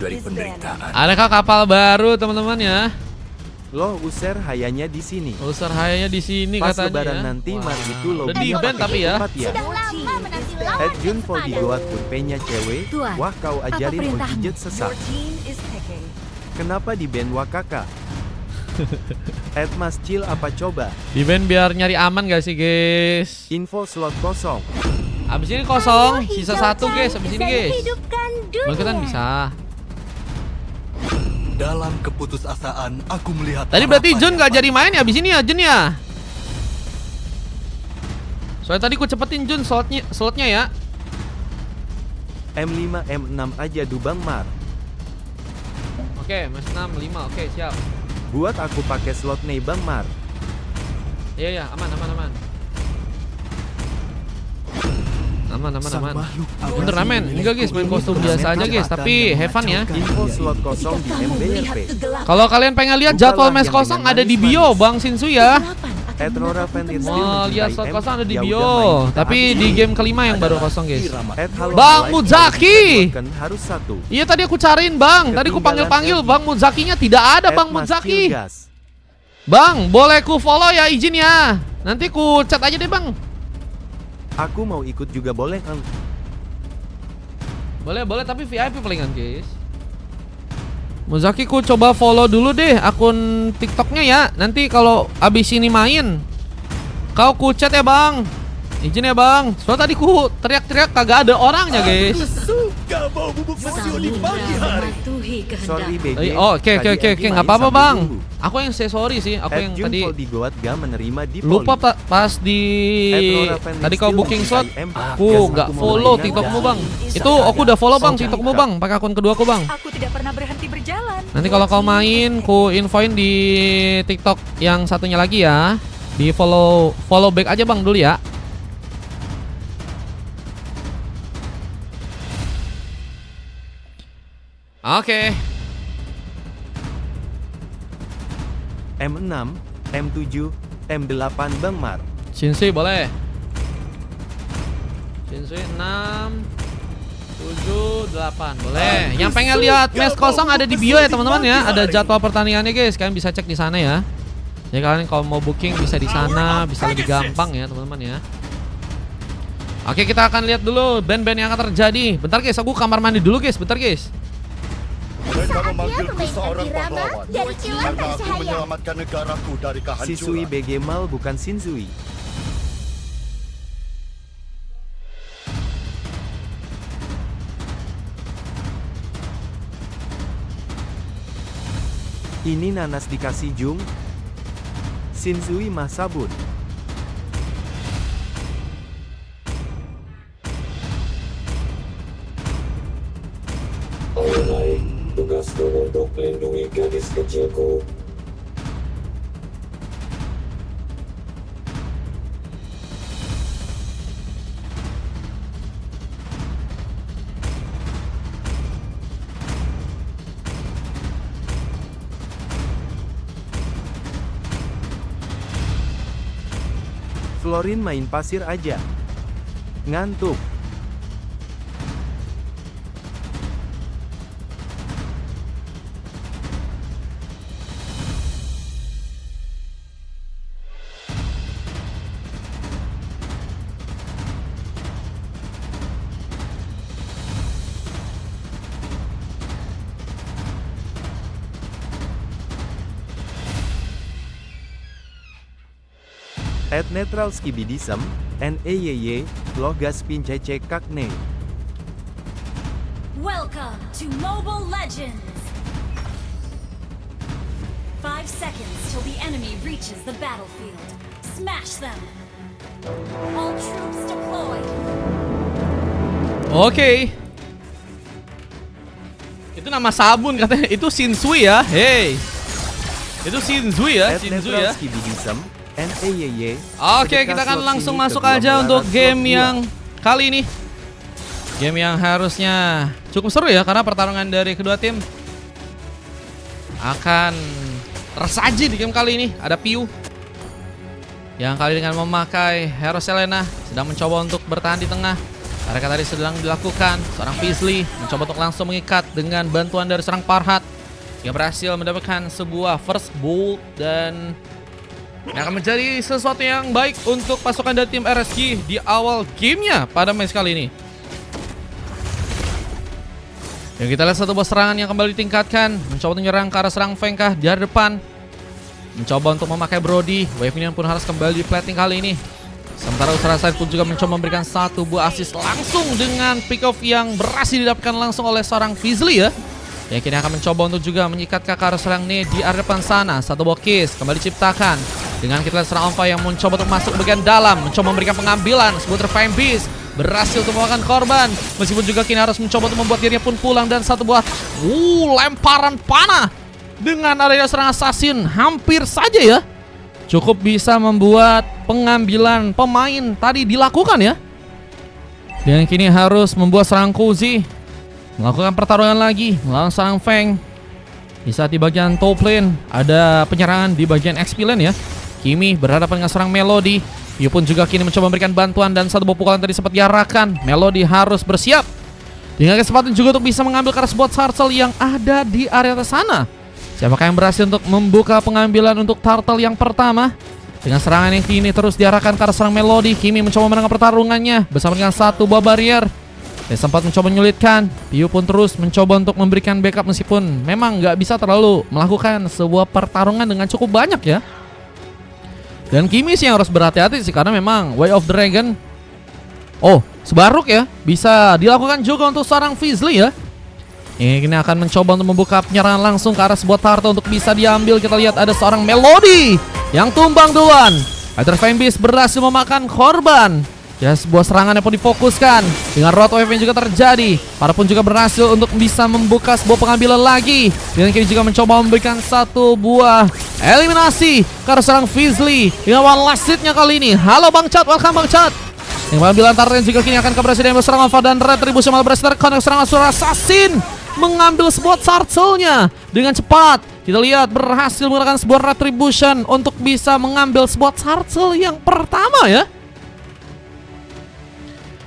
dari penderitaan. Adakah kapal baru teman-teman ya? Loh user hayanya di sini. User hayanya di sini Pas katanya. lebaran Ya. nanti Wah. Mar itu Udah lobbynya di ban pakai tapi ya. ketupat ya. Sudah lama menanti lawan Jun yang Voldi sepadan. Goat kurpenya cewek. Tuan, Wah kau ajarin perintahmu? Ojijet sesat. Kenapa di band Wakaka? Mas Chill apa coba? Di ban biar nyari aman gak sih guys? Info slot kosong. Abis ini kosong, Ayo, sisa hijau satu guys. Abis ini bisa guys. hidupkan dunia. Mau ikutan bisa. Dalam keputusasaan aku melihat. Tadi berarti harapan Jun yang gak jadi main ya abis ini ya Jun ya? Soalnya tadi ku cepetin Jun slotnya ya. M5 M6 aja Dubang Mar. Oke, Mas 6, 5, oke siap. Buat aku pakai slot nih Bang Mar. Iya ya, aman. Aman. sang makhluk Bener aman. Enggak guys, main kostum biasa aja guys, tapi have fun ya. Info slot kosong di MBRP. Kalau kalian pengen lihat Bukalah jadwal mes yang kosong dengan ada di bio manis-manis. Bang Sinsu ya. Rora Ventir Mau lihat slot kosong ada di Ya bio. udah main kita Tapi habis di ini. game kelima yang baru kosong guys. Halo Bang Live, Muzaki. kan harus satu. Iya tadi aku cariin Bang. Tadi aku panggil Bang Muzakinya tidak ada Bang Mas Muzaki. Cilgas. Bang, boleh ku follow ya izin ya. Nanti ku chat aja deh Bang. Aku mau ikut juga boleh kan? Boleh tapi VIP palingan guys. Muzaki ku coba follow dulu deh akun TikToknya ya. Nanti kalau abis ini main kau ku chat ya Bang. Izin ya Bang. Soalnya tadi ku teriak-teriak kagak ada orangnya guys. suka bau bubuk mesio di pagi hari. Sorry BG. Oke Tadi Adi nggak main apa-apa sambil Bang. nunggu. Aku yang say sorry sih. Aku yang Jun tadi Voldi Goat gak menerima di lupa poli. pas di Rora Ventir tadi kau Steel booking slot. IM. Aku Yes, nggak aku mau follow mainan TikTokmu dah. Bang. Itu aku udah follow Bang Oke. TikTokmu Bang. Pakai akun kedua aku Bang. Aku tidak pernah berhenti berjalan. Nanti kalau kau main, ku infoin di TikTok yang satunya lagi ya. Di follow back aja Bang dulu ya. Oke. M6, M7, M8 Bang Mar. Shinsui boleh. Shinsui 6 7 8 boleh. Yang pengen lihat mes kosong ada di bio ya teman-teman ya. Ada jadwal pertandingannya guys. Kalian bisa cek di sana ya. Jadi kalian kalau mau booking bisa di sana, bisa lebih gampang ya teman-teman ya. Oke, kita akan lihat dulu band-band yang akan terjadi. Bentar guys, aku kamar mandi dulu guys. Bentar guys. Mereka Saatnya memanggilku memainkan seorang irama pahlawan dari kilau karena aku bersahaya. menyelamatkan negaraku dari Sisui kehancuran. BG Mal bukan Shinzui. Ini nanas dikasih Jung. Shinzui mah sabun. Ayo tugasku untuk melindungi gadis kecilku. Florin main pasir aja. Ngantuk. Netral skibidisem, NEYY, loh gaspin cece kakne. Welcome to Mobile Legends! 5 seconds till the enemy reaches the battlefield. Smash them! All troops deployed! Oke. Itu nama sabun katanya. Itu Shinsui ya. Hey. Itu Shinsui ya, Shinsui Netral ya. skibidisem, NEYY. Oke, kita akan langsung masuk aja untuk game yang kali ini. Game yang harusnya cukup seru ya karena pertarungan dari kedua tim akan tersaji di game kali ini. Ada Piu yang kali dengan memakai Hero Selena sedang mencoba untuk bertahan di tengah. Mereka tadi sedang dilakukan. Seorang Fizzly mencoba untuk langsung mengikat dengan bantuan dari seorang Farhat. Dia berhasil mendapatkan sebuah first bolt dan ini akan menjadi sesuatu yang baik untuk pasukan dari tim RSG di awal gamenya pada match kali ini. Dan kita lihat satu buah serangan yang kembali ditingkatkan. Mencoba untuk menyerang ke arah serang Feng kah di arah depan. Mencoba untuk memakai Brody. Wave Minion pun harus kembali di plating kali ini. Sementara Usara Side pun juga mencoba memberikan satu buah assist langsung dengan pick off yang berhasil didapatkan langsung oleh seorang Fizzly ya. Yang kini akan mencoba untuk juga menyikat ke arah serang Ne di area depan sana. Satu buah kiss kembali diciptakan. Dengan kita lihat serang Alpha yang mencoba untuk masuk bagian dalam. Mencoba memberikan pengambilan. Sebuah Fine Beast berhasil untuk memakan korban. Meskipun juga kini harus mencoba untuk membuat dirinya pun pulang. Dan satu buah lemparan panah. Dengan adanya serang assassin hampir saja ya cukup bisa membuat pengambilan pemain tadi dilakukan ya. Dan kini harus membuat serang Cozy melakukan pertarungan lagi melawan serang Feng. Di saat di bagian top lane ada penyerangan di bagian XP lane ya. Kimi berhadapan dengan serang Melody. Dia pun juga kini mencoba memberikan bantuan dan satu buah pukulan tadi sempat diarahkan. Melody harus bersiap dengan kesempatan juga untuk bisa mengambil ke arah sebuah turtle yang ada di area sana. Siapakah yang berhasil untuk membuka pengambilan untuk turtle yang pertama? Dengan serangan yang kini terus diarahkan ke arah serang Melody. Kimi mencoba menangkap pertarungannya bersama dengan satu buah barrier. Dia sempat mencoba menyulitkan. Piu pun terus mencoba untuk memberikan backup meskipun memang nggak bisa terlalu melakukan sebuah pertarungan dengan cukup banyak ya. Dan Kimi sih yang harus berhati-hati sih karena memang Way of Dragon sebaruk ya bisa dilakukan juga untuk seorang Fizzly ya. Ini akan mencoba untuk membuka penyerangan langsung ke arah sebuah turtle untuk bisa diambil. Kita lihat ada seorang Melody yang tumbang duluan. Fighter Fine Beast berhasil memakan korban. Ya, sebuah serangan yang pun difokuskan. Dengan Road Wave yang juga terjadi. Para pun juga berhasil untuk bisa membuka sebuah pengambilan lagi. Dan kini juga mencoba memberikan satu buah eliminasi ke arah seorang Fizzly. Dengan one last hit-nya kali ini. Halo Bang Chat, welcome Bang Chat. Yang pengambilan turtle juga kini akan keberhasilan yang berserang Alpha dan Retribution malah berhasil terkonek serangan Usara Assassin. Mengambil sebuah turtle-nya dengan cepat. Kita lihat berhasil menggunakan sebuah retribution untuk bisa mengambil sebuah turtle yang pertama ya.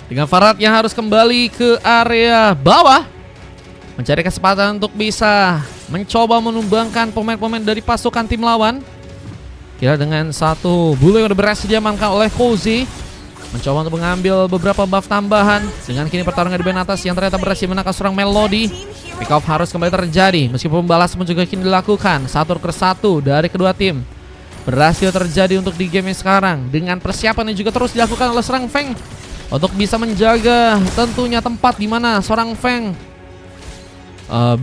Dengan Farhat yang harus kembali ke area bawah mencari kesempatan untuk bisa mencoba menumbangkan pemain-pemain dari pasukan tim lawan. Kira dengan satu bulu yang sudah berhasil diamankan oleh Cozy. Mencoba untuk mengambil beberapa buff tambahan. Dengan kini pertarungan di bagian atas yang ternyata berhasil menangkap seorang Melody. Pick off harus kembali terjadi. Meskipun pembalasan pun juga kini dilakukan. Satu ke satu dari kedua tim berhasil terjadi untuk di game yang sekarang. Dengan persiapan yang juga terus dilakukan oleh serang Feng untuk bisa menjaga tentunya tempat di mana seorang Feng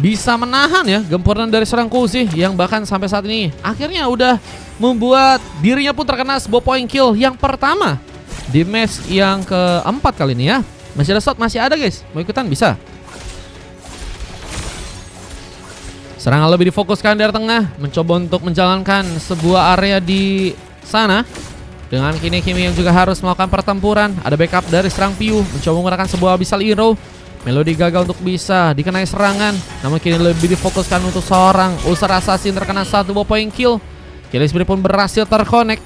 bisa menahan ya gempuran dari serang Cozy yang bahkan sampai saat ini akhirnya udah membuat dirinya pun terkena sebuah point kill yang pertama di match yang keempat kali ini ya. Masih ada shot, masih ada guys. Mau ikutan bisa. Serangan lebih difokuskan dari tengah, mencoba untuk menjalankan sebuah area di sana. Dengan kini Kimi yang juga harus melakukan pertempuran. Ada backup dari serang Piu, mencoba menggunakan sebuah Abyssal Hero. Melody gagal untuk bisa dikenai serangan, namun kini lebih difokuskan untuk seorang Usara Assassin terkena satu buah point kill. Killisbury pun berhasil terkonek.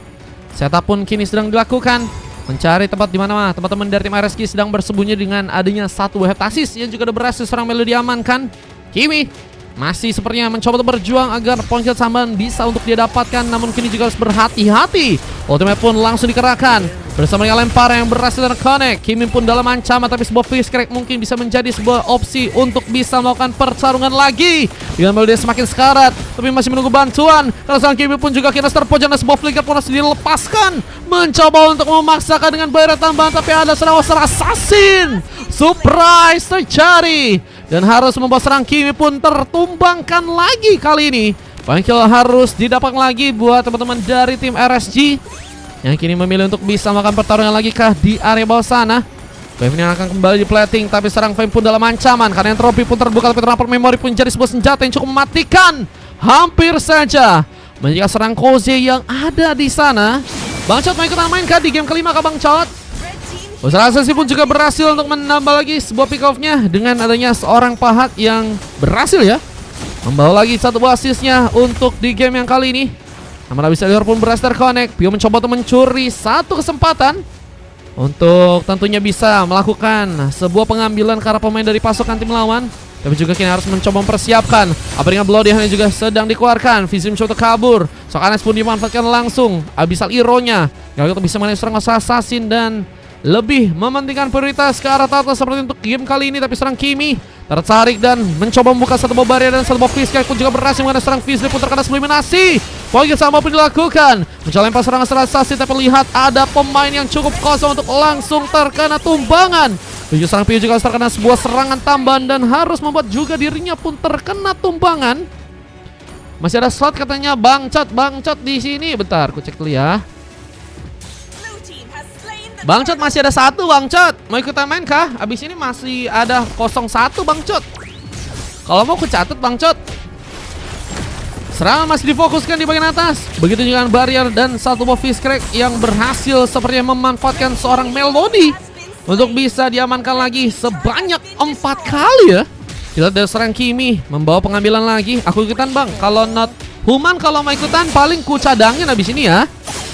Setup pun kini sedang dilakukan, mencari tempat di mana teman-teman dari tim RSG sedang bersembunyi dengan adanya satu buah heptasis yang juga berhasil serang Melody diamankan. Kimi masih sepertinya mencoba untuk berjuang agar point kill tambahan bisa untuk dia dapatkan, namun kini juga harus berhati-hati. Ultimate pun langsung dikerahkan bersama dengan lempar yang berhasil terkonek. Kimi pun dalam ancaman, tapi sebuah fish crack mungkin bisa menjadi sebuah opsi untuk bisa melakukan pertarungan lagi. Dengan Melody semakin sekarat, tapi masih menunggu bantuan. Karena sang Kimi pun juga kena terpojok dan sebuah flicker pun harus dilepaskan. Mencoba untuk memaksakan dengan bayar tambahan, tapi ada serangan Usara Assassin. Surprise terjadi. Dan harus membuat serang Kimi pun tertumbangkan lagi kali ini. Point kill harus didapat lagi buat teman-teman dari tim RSG yang kini memilih untuk bisa melakukan pertarungan lagi kah di area bawah sana. Wave ini akan kembali di plating, tapi serang Fame pun dalam ancaman karena entropy pun terbuka, tapi transport memory pun jadi sebuah senjata yang cukup mematikan. Hampir saja menjaga serang Cozy yang ada di sana. Bang Cot mau ikutan main kah di game kelima kah Bang Cot? Usara Assassin pun juga berhasil untuk menambah lagi sebuah pick off-nya dengan adanya seorang Farhat yang berhasil ya membawa lagi satu buah assist-nya untuk di game yang kali ini. Namun Abyssal Hero pun berhasil terkonek. Pio mencoba untuk mencuri satu kesempatan. untuk tentunya bisa melakukan sebuah pengambilan ke arah pemain dari pasukan tim lawan. Tapi juga kini harus mencoba mempersiapkan. Apa dengan Bloody Hand juga sedang dikeluarkan. Vizim mencoba kabur. Sokanes pun dimanfaatkan langsung. Abyssal Hero-nya Gagot bisa mengenai serang assassin dan lebih mementingkan prioritas ke arah Tata seperti untuk game kali ini. Tapi serang Kimi tertarik dan mencoba membuka satu bawah barrier dan satu bawah Fiskal pun juga berhasil mengenai serang Fiskal pun terkena eliminasi. Poin sama pun dilakukan. Mencoba lempar serangan assassin tapi lihat ada pemain yang cukup kosong untuk langsung terkena tumbangan. Tujuh serang Pio juga harus terkena sebuah serangan tambahan dan harus membuat juga dirinya pun terkena tumbangan. Masih ada slot katanya Bang Cot di sini. Bentar, aku cek dulu ya. Bang Cot masih ada satu Bang Cot. Mau ikutan main kah? Abis ini masih ada 01 Bang Cot. Kalau mau aku catat Bang Cot. Serangan masih difokuskan di bagian atas. Begitu juga dengan barrier dan satu buah fish crack yang berhasil sepertinya memanfaatkan seorang Melody untuk bisa diamankan lagi sebanyak 4 kali ya. Kita dari serang Kimi membawa pengambilan lagi. Aku ikutan Bang. Kalau not human kalau mau ikutan paling ku cadangin abis ini ya.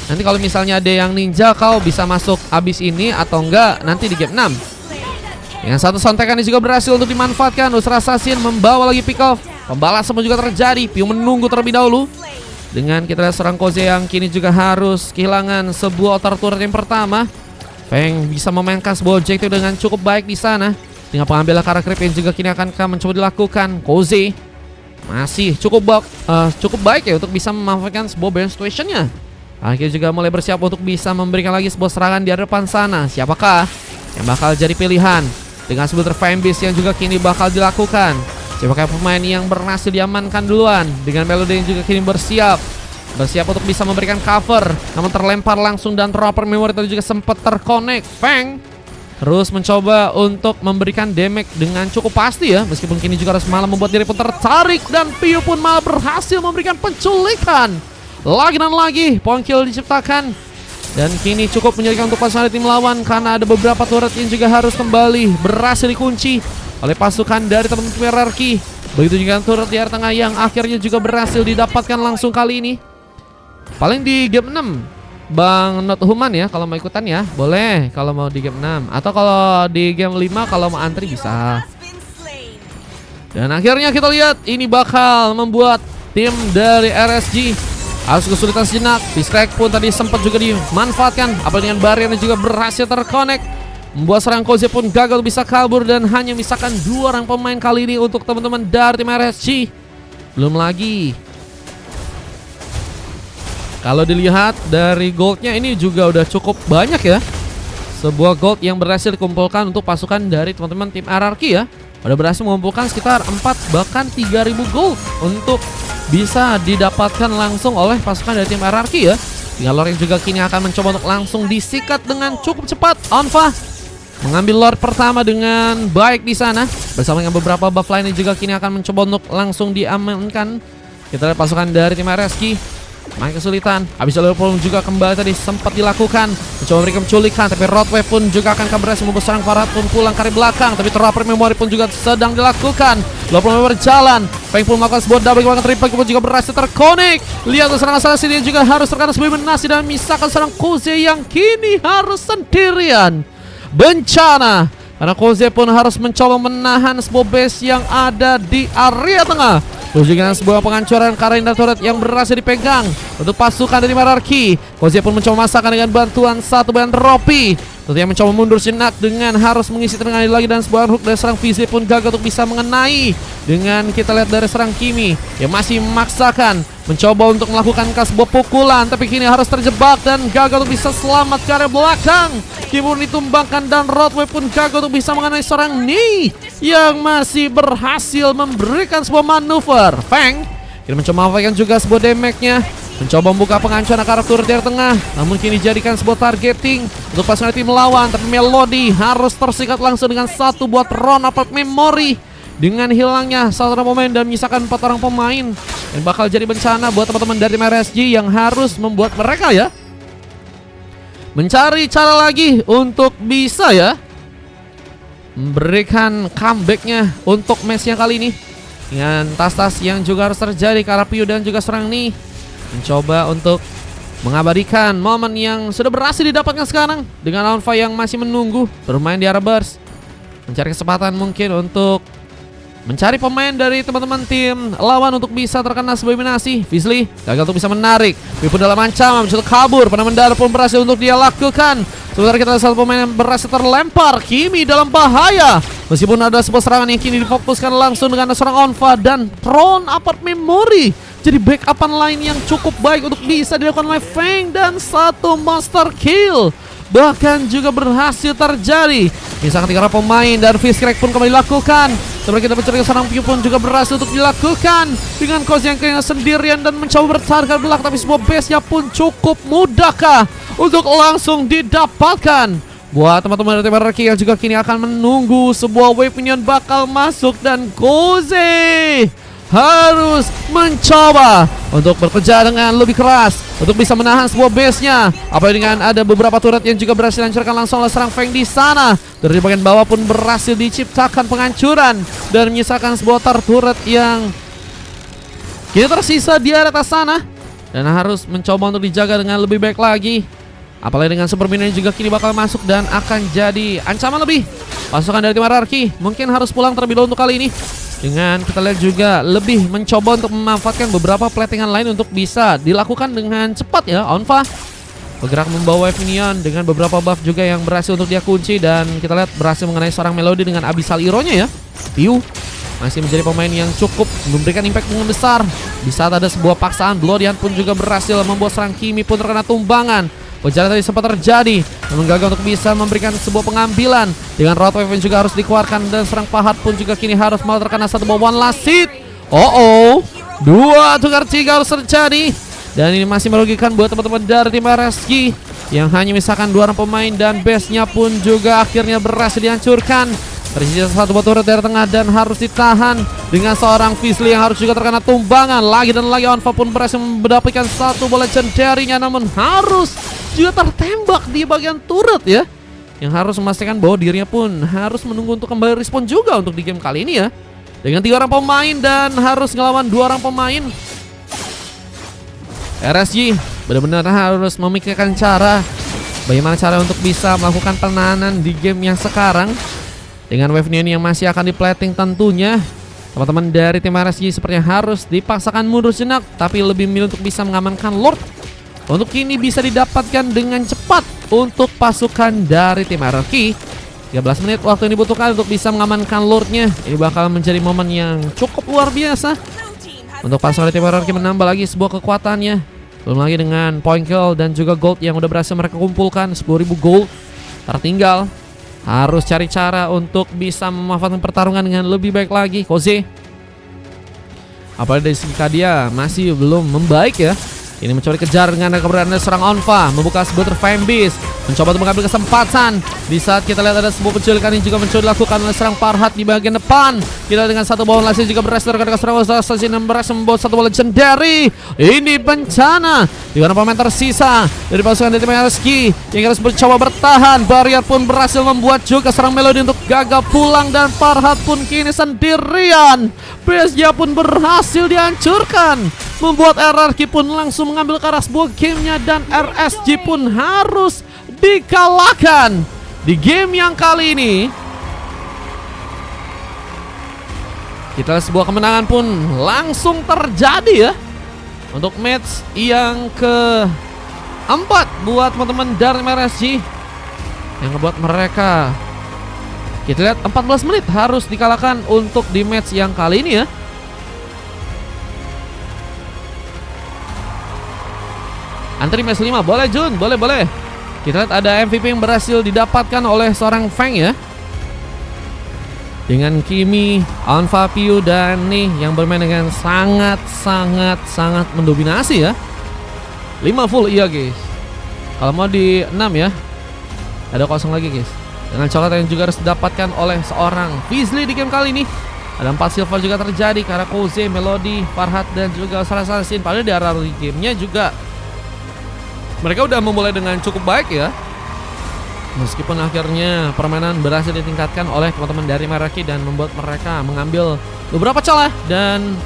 Nanti kalau misalnya ada yang ninja kau bisa masuk abis ini atau enggak nanti di game 6. Yang satu sontekan ini juga berhasil untuk dimanfaatkan. Ultra Assassin membawa lagi pick off. Pembalasan juga terjadi. Piu menunggu terlebih dahulu. Dengan kita lihat serang Koze yang kini juga harus kehilangan sebuah outer turret yang pertama. Feng bisa memainkan sebuah objektif dengan cukup baik di sana. Tinggal pengambilan karena creep yang juga kini akan mencoba dilakukan. Koze masih cukup baik ya untuk bisa memanfaatkan sebuah balance situationnya. Akhirnya juga mulai bersiap untuk bisa memberikan lagi sebuah serangan di depan sana. Siapakah yang bakal jadi pilihan dengan sebuah fanbase yang juga kini bakal dilakukan? Siapakah pemain yang berhasil diamankan duluan? Dengan Melody yang juga kini bersiap untuk bisa memberikan cover, namun terlempar langsung dan dropper memory tadi juga sempat terkonek. Feng terus mencoba untuk memberikan damage dengan cukup pasti ya, meskipun kini juga harus malah membuat diri pun tertarik dan Piu pun malah berhasil memberikan penculikan. Lagi dan lagi poin kill diciptakan dan kini cukup menyulitkan untuk pasukan tim lawan karena ada beberapa turret yang juga harus kembali berhasil dikunci oleh pasukan dari teman-teman hierarki. Begitu juga turret di area tengah yang akhirnya juga berhasil didapatkan langsung kali ini. Paling di game 6 Bang Not Human ya, kalau mau ikutan ya boleh kalau mau di game 6. Atau kalau di game 5 kalau mau antri bisa. Dan akhirnya kita lihat ini bakal membuat tim dari RSG harus kesulitan sejenak. Discrack pun tadi sempat juga dimanfaatkan. Apa dengan barrier juga berhasil terconnect, membuat serang Koze pun gagal bisa kabur dan hanya misalkan 2 orang pemain kali ini untuk teman-teman dari tim RSG. Belum lagi kalau dilihat dari goldnya ini juga udah cukup banyak ya. Sebuah gold yang berhasil dikumpulkan untuk pasukan dari teman-teman tim RRQ ya. Udah berhasil mengumpulkan sekitar 4 bahkan 3000 gold untuk bisa didapatkan langsung oleh pasukan dari tim RRQ ya. Tinggal Lord yang juga kini akan mencoba untuk langsung disikat dengan cukup cepat. Onfa mengambil Lord pertama dengan baik di sana. Bersama dengan beberapa buff lainnya juga kini akan mencoba untuk langsung diamankan. Kita lihat pasukan dari tim RSG main kesulitan. Habis pun juga kembali tadi sempat dilakukan mencoba memberikan penculikan, tapi Roadway pun juga akan berhasil membuat serang Farhat pun pulang ke belakang. Tapi Terapper Memory pun juga sedang dilakukan. Lalu berjalan. Feng pun melakukan sebuah double kebangkan triple pun juga berhasil terkonek. Lihat serangan assassin yang juga harus terkena sebuah eliminasi dan misalkan serang Koze yang kini harus sendirian. Bencana karena Koze pun harus mencoba menahan sebuah base yang ada di area tengah. Terus juga sebuah penghancuran karena turret yang berhasil dipegang untuk pasukan dari Hierarki. Koze pun mencoba masakan dengan bantuan satu band Ropi. Tentunya mencoba mundur sejenak dengan harus mengisi tenaga lagi dan sebuah hook dari serang Fizi pun gagal untuk bisa mengenai. Dengan kita lihat dari serang Kimi yang masih memaksakan mencoba untuk melakukan sebuah pukulan, tapi kini harus terjebak dan gagal untuk bisa selamat ke area belakang. Kimi pun ditumbangkan dan Roadway pun gagal untuk bisa mengenai seorang Ni yang masih berhasil memberikan sebuah manuver. Feng kini mencoba memanfaatkan juga sebuah damage-nya, mencoba membuka penghancuran karakter dari tengah, namun kini dijadikan sebuah targeting untuk pasukan tim melawan. Tapi Melody harus tersikat langsung dengan satu buat round up memory. Dengan hilangnya satu orang pemain dan menyisakan 4 orang pemain yang bakal jadi bencana buat teman-teman dari RSG yang harus membuat mereka ya mencari cara lagi untuk bisa ya memberikan comebacknya untuk match yang kali ini. Dengan tas-tas yang juga harus terjadi karena Piu dan juga serang nih mencoba untuk mengabadikan momen yang sudah berhasil didapatkan sekarang dengan Onfa yang masih menunggu bermain di area burst, mencari kesempatan mungkin untuk mencari pemain dari teman-teman tim lawan untuk bisa terkena sebuah eliminasi. Fizzly gagal untuk bisa menarik. Wipu dalam ancaman, mencoba kabur. Pernah mendarat pun berhasil untuk dia lakukan. Sementara kita ada satu pemain yang berhasil terlempar. Kimi dalam bahaya. Meskipun ada sebuah serangan yang kini difokuskan langsung dengan seorang Onfa dan Tron Apart Memory. Jadi backupan lain yang cukup baik untuk bisa dilakukan oleh Feng dan satu monster kill. Bahkan juga berhasil terjadi. Misalkan 3 orang pemain dan Fizz Crack pun kembali dilakukan. Setelah kita mencuri seorang Piu pun juga berhasil untuk dilakukan dengan Coach yang kayaknya sendirian dan mencoba bertahan ke belakang, tapi sebuah base-nya pun cukup mudahkah untuk langsung didapatkan. Buat teman-teman dari tim Reki yang juga kini akan menunggu sebuah wave minion bakal masuk dan Koze harus mencoba untuk bekerja dengan lebih keras untuk bisa menahan sebuah base-nya. Apalagi dengan ada beberapa turret yang juga berhasil dihancurkan langsung oleh serang Feng di sana. Dari bagian bawah pun berhasil diciptakan penghancuran dan menyisakan sebuah turret yang kini tersisa di area atas sana dan harus mencoba untuk dijaga dengan lebih baik lagi. Apalagi dengan super minion juga kini bakal masuk dan akan jadi ancaman lebih. Pasukan dari tim Hierarchy mungkin harus pulang terlebih dahulu untuk kali ini. Dengan kita lihat juga lebih mencoba untuk memanfaatkan beberapa platingan lain untuk bisa dilakukan dengan cepat ya. Onfa bergerak membawa wave minion dengan beberapa buff juga yang berhasil untuk dia kunci. Dan kita lihat berhasil mengenai seorang Melody dengan Abyssal Hero-nya ya. Piu masih menjadi pemain yang cukup memberikan impact yang besar. Di saat ada sebuah paksaan, Blodian pun juga berhasil membuat serang Kimi pun terkena tumbangan. Pejalan tadi sempat terjadi, namun gagal untuk bisa memberikan sebuah pengambilan. Dengan Road Wave juga harus dikeluarkan dan serang Pahat pun juga kini harus malah terkena satu bawaan last hit. Dua tukar 3 harus terjadi. Dan ini masih merugikan buat teman-teman dari tim RSG yang hanya misalkan 2 orang pemain dan base-nya pun juga akhirnya berhasil dihancurkan. Tersisa satu buah turret dari tengah dan harus ditahan dengan seorang Fizzly yang harus juga terkena tumbangan. Lagi dan lagi Onfa pun berhasil mendapatkan satu bola legendary-nya, namun harus juga tertembak di bagian turret ya. Yang harus memastikan bahwa dirinya pun harus menunggu untuk kembali respon juga untuk di game kali ini ya. Dengan 3 orang pemain dan harus ngelawan 2 orang pemain, RSG benar-benar harus memikirkan bagaimana cara untuk bisa melakukan penahanan di game yang sekarang. Dengan wave minion yang masih akan di-plating tentunya, teman-teman dari tim RSG sepertinya harus dipaksakan mundur sejenak, tapi lebih memilih untuk bisa mengamankan Lord. Untuk kini bisa didapatkan dengan cepat untuk pasukan dari tim RRQ. 13 menit waktu yang dibutuhkan untuk bisa mengamankan Lordnya. Ini bakal menjadi momen yang cukup luar biasa untuk pasukan dari tim RRQ menambah lagi sebuah kekuatannya. Belum lagi dengan point kill dan juga gold yang udah berhasil mereka kumpulkan, 10.000 gold tertinggal. Harus cari cara untuk bisa memanfaatkan pertarungan dengan lebih baik lagi. Koze apalagi dari segi Kadia masih belum membaik ya. Ini mencoba dikejar dengan keberadaan serang Onfa, membuka sebuah Fire Beast, mencoba untuk mengambil kesempatan. Di saat kita lihat ada sebuah penculikan yang juga mencoba dilakukan oleh serang Farhat di bagian depan. Kita dengan satu bawah lasih juga berhasil terkena serang Assassin yang berhasil membawa satu bola legendary. Ini bencana di mana pemain tersisa dari pasukan dari tim RSG yang harus mencoba bertahan. Barrier pun berhasil membuat juga serang Melody untuk gagal pulang dan Farhat pun kini sendirian. Base-nya pun berhasil dihancurkan, membuat RRQ pun langsung mengambil ke arah sebuah gamenya dan RSG pun harus dikalahkan di game yang kali ini. Kita lihat sebuah kemenangan pun langsung terjadi ya untuk match yang keempat buat teman-teman dari RSG yang membuat mereka, kita lihat 14 menit harus dikalahkan untuk di match yang kali ini ya. Antri match 5, boleh Jun, boleh. Kita lihat ada MVP yang berhasil didapatkan oleh seorang Feng ya. Dengan Kimi, Onfa, Piu dan nih yang bermain dengan sangat mendominasi ya. 5 full iya guys. Kalau mau di 6 ya, ada kosong lagi guys. Dengan coklat yang juga harus didapatkan oleh seorang Fizzly di game kali ini. Ada 4 silver juga terjadi karena Koze, Melody, Farhat dan juga Assassin. Padahal di arah gamenya juga mereka udah memulai dengan cukup baik ya. Meskipun akhirnya permainan berhasil ditingkatkan oleh teman-teman dari Meraki dan membuat mereka mengambil beberapa celah dan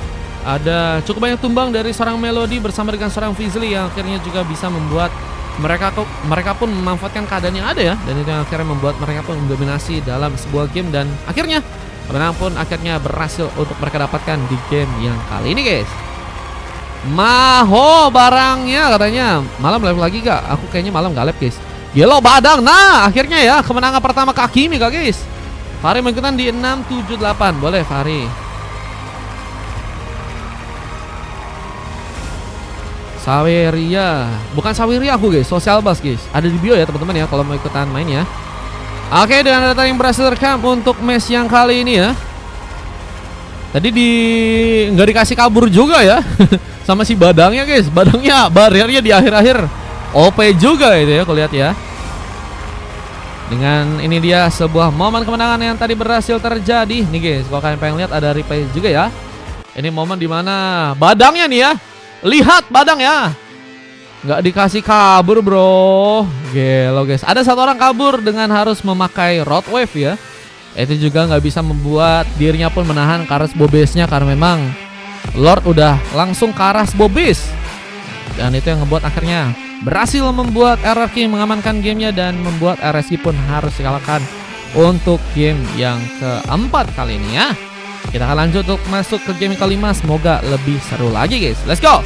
Ada cukup banyak tumbang dari seorang Melody bersama dengan seorang Fizly yang akhirnya juga bisa membuat mereka pun memanfaatkan keadaan yang ada ya, dan itu yang akhirnya membuat mereka pun mendominasi dalam sebuah game, dan akhirnya kemenangan pun akhirnya berhasil untuk mereka dapatkan di game yang kali ini guys. Maho barangnya katanya malam live lagi gak? Aku kayaknya malam gak live guys. Yellow badang. Nah akhirnya ya kemenangan pertama Kak Kimi kak guys. Fahri mengikutan di 678. Boleh Fahri. Saweria. Bukan Saweria aku guys, Social Bus guys. Ada di bio ya teman-teman ya kalau mau ikutan main ya. Oke, dengan data yang berhasil rekam untuk match yang kali ini ya. Tadi nggak dikasih kabur juga ya. Sama si badangnya guys. Badangnya barriernya di akhir-akhir OP juga itu ya, aku lihat ya. Dengan ini dia sebuah momen kemenangan yang tadi berhasil terjadi. Nih guys, kalau kalian pengen lihat ada replay juga ya. Ini momen dimana badangnya nih ya. Lihat badang ya. Nggak dikasih kabur bro. Gelo guys. Ada satu orang kabur dengan harus memakai Road Wave ya. Itu juga nggak bisa membuat dirinya pun menahan Karas Bobesnya, karena memang Lord udah langsung Karas Bobes. Dan itu yang ngebuat akhirnya berhasil membuat RRQ mengamankan gamenya dan membuat RSQ pun harus dikalahkan untuk game yang keempat kali ini ya. Kita akan lanjut untuk masuk ke game kelima. Semoga lebih seru lagi guys. Let's go.